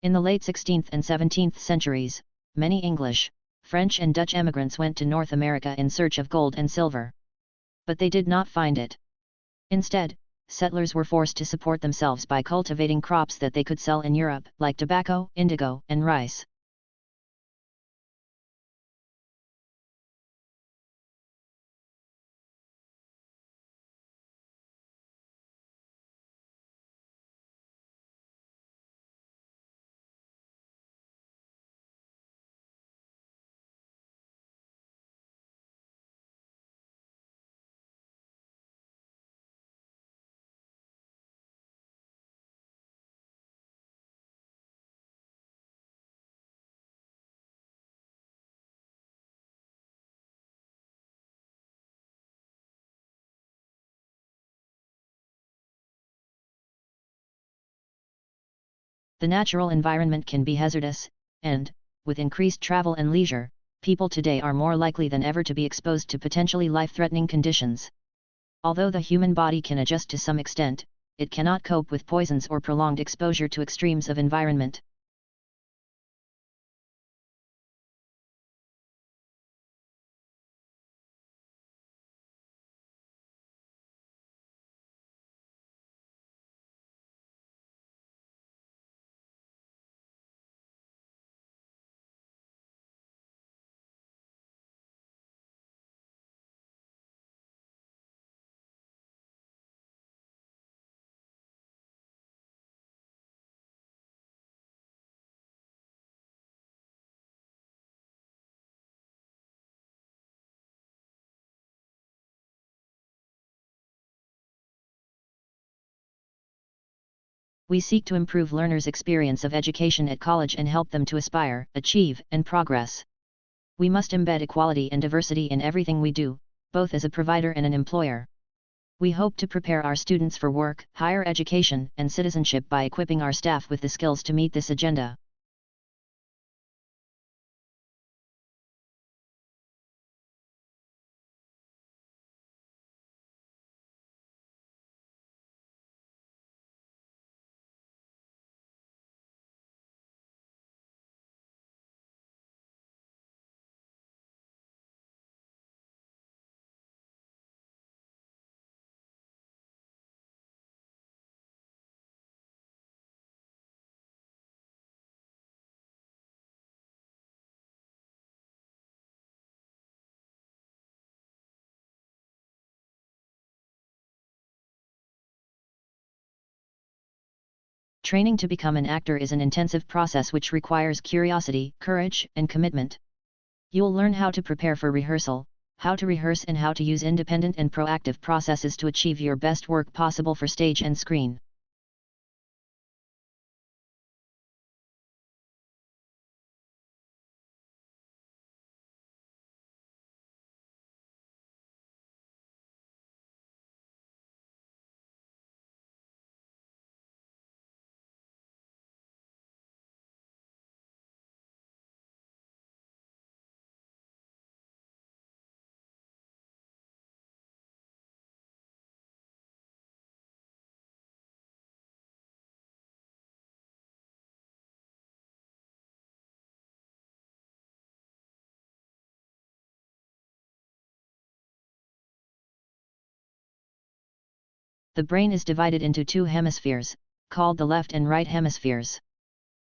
In the late 16th and 17th centuries, many English, French and Dutch emigrants went to North America in search of gold and silver. But they did not find it. Instead, settlers were forced to support themselves by cultivating crops that they could sell in Europe, like tobacco, indigo, and rice. The natural environment can be hazardous, and, with increased travel and leisure, people today are more likely than ever to be exposed to potentially life-threatening conditions. Although the human body can adjust to some extent, it cannot cope with poisons or prolonged exposure to extremes of environment. We seek to improve learners' experience of education at college and help them to aspire, achieve, and progress. We must embed equality and diversity in everything we do, both as a provider and an employer. We hope to prepare our students for work, higher education, and citizenship by equipping our staff with the skills to meet this agenda. Training to become an actor is an intensive process which requires curiosity, courage, and commitment. You'll learn how to prepare for rehearsal, how to rehearse, and how to use independent and proactive processes to achieve your best work possible for stage and screen. The brain is divided into two hemispheres, called the left and right hemispheres.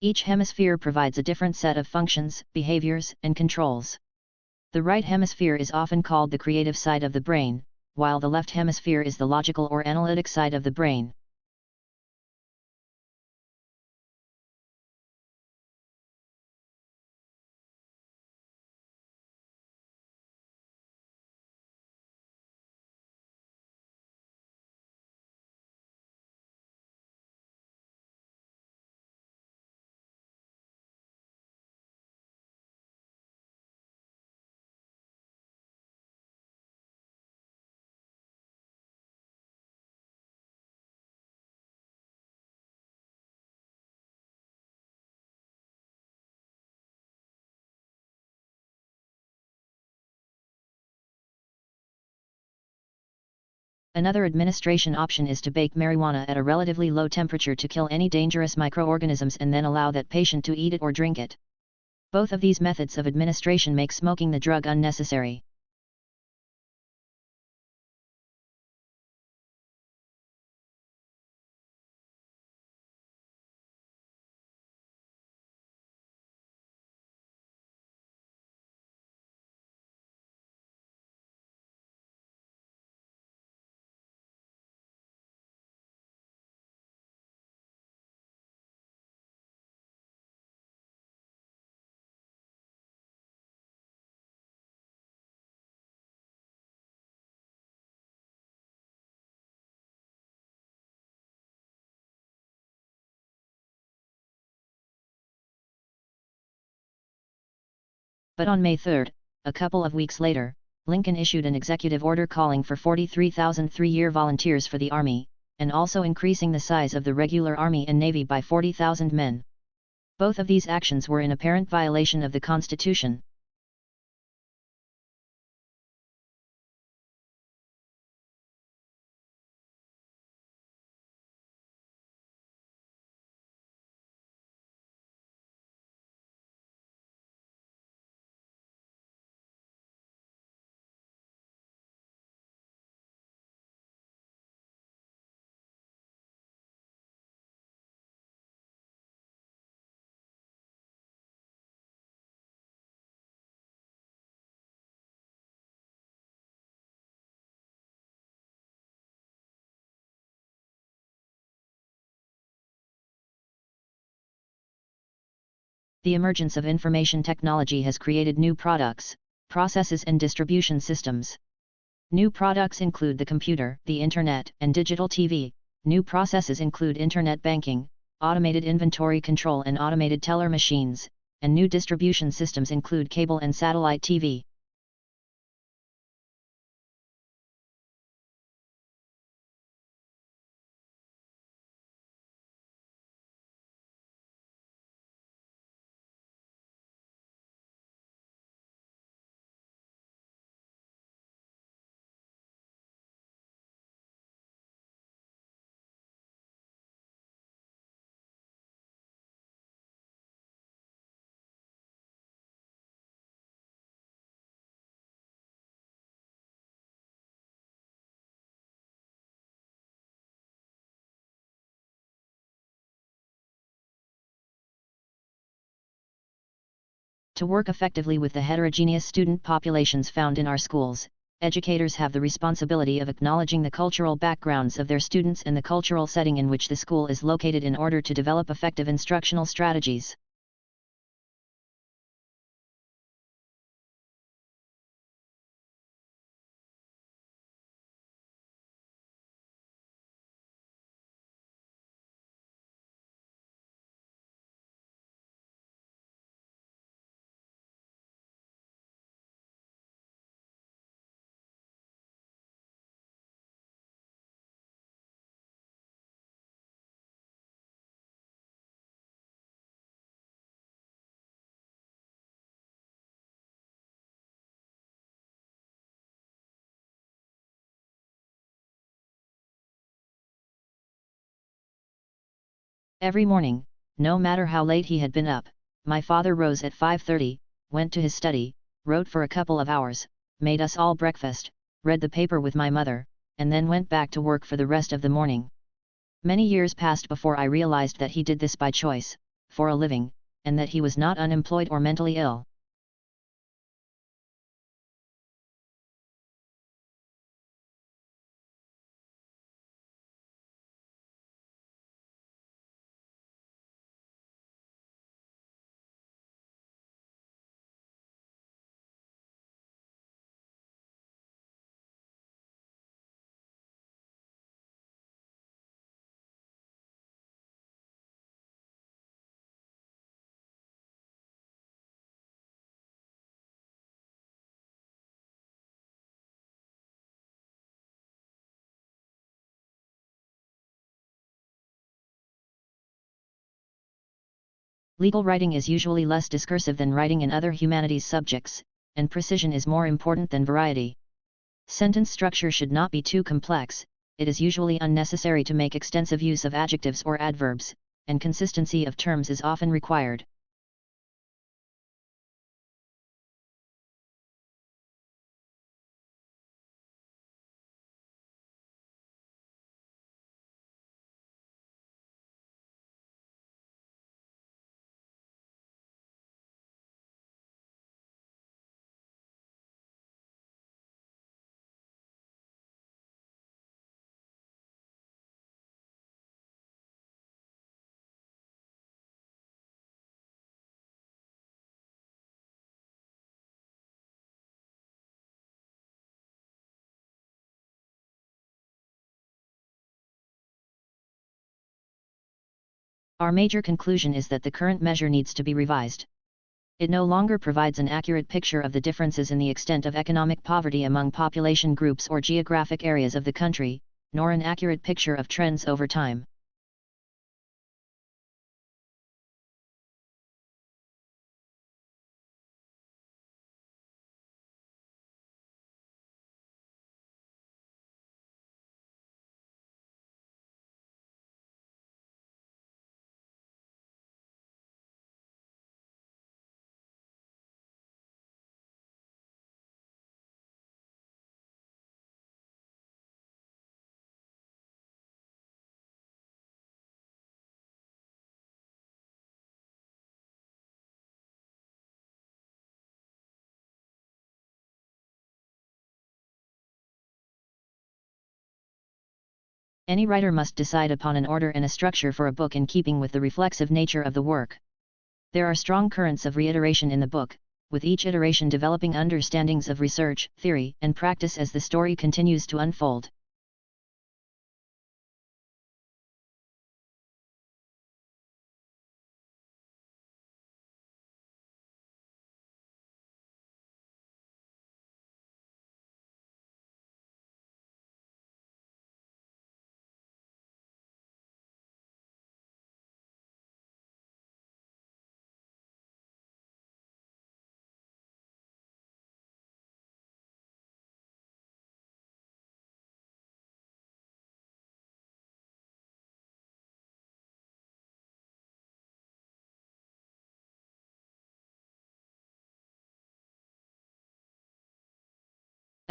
Each hemisphere provides a different set of functions, behaviors, and controls. The right hemisphere is often called the creative side of the brain, while the left hemisphere is the logical or analytic side of the brain. Another administration option is to bake marijuana at a relatively low temperature to kill any dangerous microorganisms and then allow that patient to eat it or drink it. Both of these methods of administration make smoking the drug unnecessary. But on May 3, a couple of weeks later, Lincoln issued an executive order calling for 43,000 three-year volunteers for the Army, and also increasing the size of the regular Army and Navy by 40,000 men. Both of these actions were in apparent violation of the Constitution. The emergence of information technology has created new products, processes and distribution systems. New products include the computer, the internet, and digital TV. New processes include internet banking, automated inventory control and automated teller machines, and new distribution systems include cable and satellite TV. To work effectively with the heterogeneous student populations found in our schools, educators have the responsibility of acknowledging the cultural backgrounds of their students and the cultural setting in which the school is located in order to develop effective instructional strategies. Every morning, no matter how late he had been up, my father rose at 5:30, went to his study, wrote for a couple of hours, made us all breakfast, read the paper with my mother, and then went back to work for the rest of the morning. Many years passed before I realized that he did this by choice, for a living, and that he was not unemployed or mentally ill. Legal writing is usually less discursive than writing in other humanities subjects, and precision is more important than variety. Sentence structure should not be too complex. It is usually unnecessary to make extensive use of adjectives or adverbs, and consistency of terms is often required. Our major conclusion is that the current measure needs to be revised. It no longer provides an accurate picture of the differences in the extent of economic poverty among population groups or geographic areas of the country, nor an accurate picture of trends over time. Any writer must decide upon an order and a structure for a book in keeping with the reflexive nature of the work. There are strong currents of reiteration in the book, with each iteration developing understandings of research, theory, and practice as the story continues to unfold.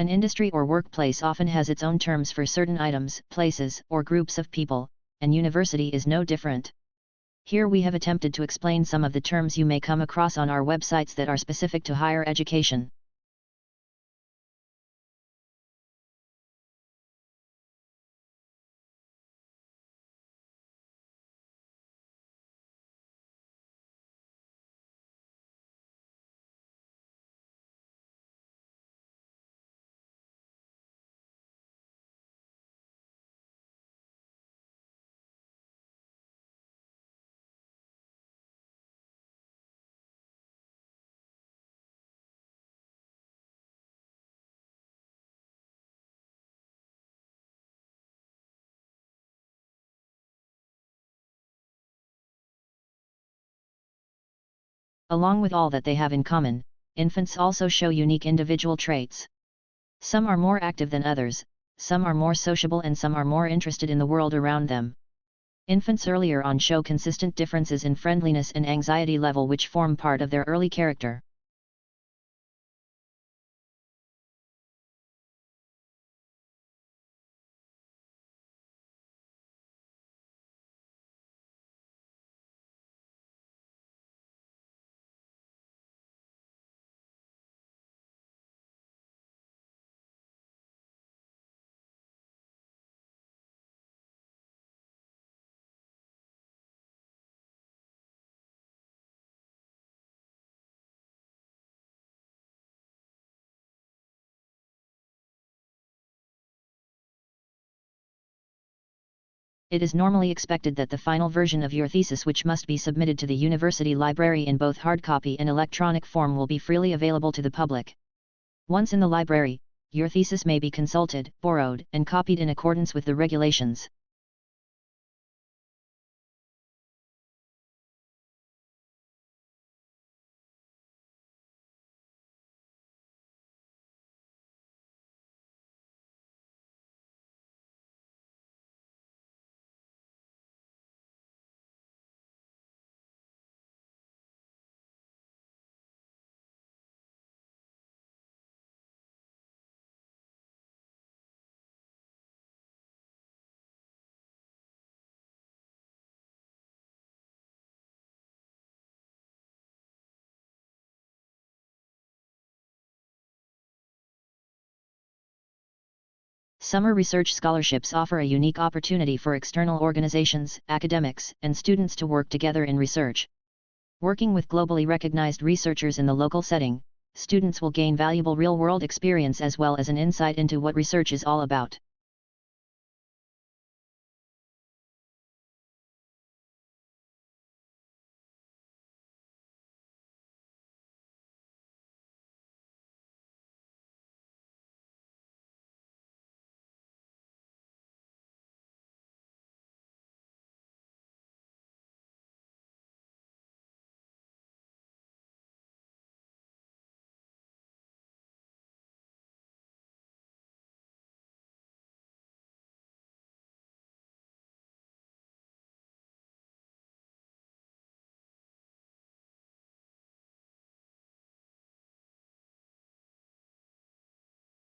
An industry or workplace often has its own terms for certain items, places, or groups of people, and university is no different. Here we have attempted to explain some of the terms you may come across on our websites that are specific to higher education. Along with all that they have in common, infants also show unique individual traits. Some are more active than others, some are more sociable and some are more interested in the world around them. Infants earlier on show consistent differences in friendliness and anxiety level which form part of their early character. It is normally expected that the final version of your thesis, which must be submitted to the university library in both hard copy and electronic form, will be freely available to the public. Once in the library, your thesis may be consulted, borrowed, and copied in accordance with the regulations. Summer research scholarships offer a unique opportunity for external organizations, academics, and students to work together in research. Working with globally recognized researchers in the local setting, students will gain valuable real-world experience as well as an insight into what research is all about.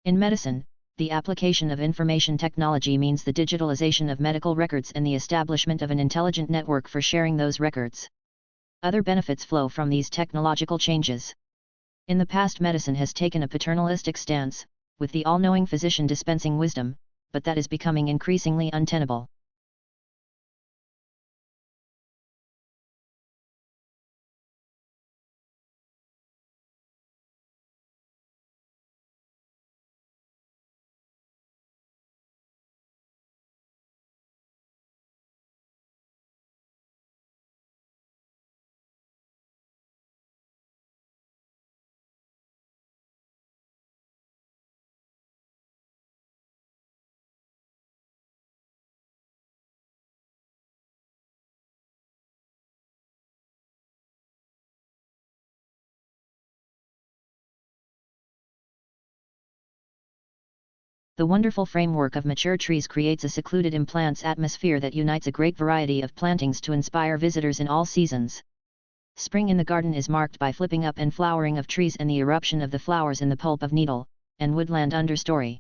In medicine, the application of information technology means the digitalization of medical records and the establishment of an intelligent network for sharing those records. Other benefits flow from these technological changes. In the past, medicine has taken a paternalistic stance, with the all-knowing physician dispensing wisdom, but that is becoming increasingly untenable. The wonderful framework of mature trees creates a secluded in plants atmosphere that unites a great variety of plantings to inspire visitors in all seasons. Spring in the garden is marked by flipping up and flowering of trees and the eruption of the flowers in the pulp of needle and woodland understory.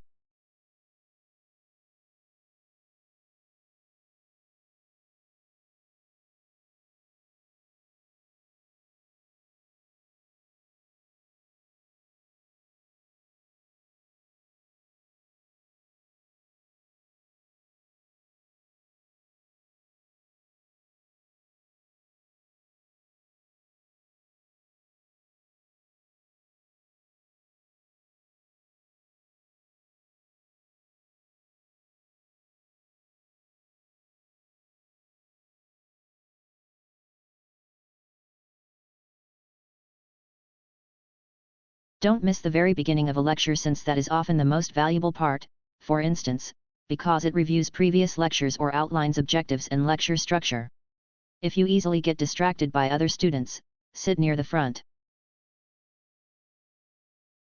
Don't miss the very beginning of a lecture, since that is often the most valuable part, for instance, because it reviews previous lectures or outlines objectives and lecture structure. If you easily get distracted by other students, sit near the front.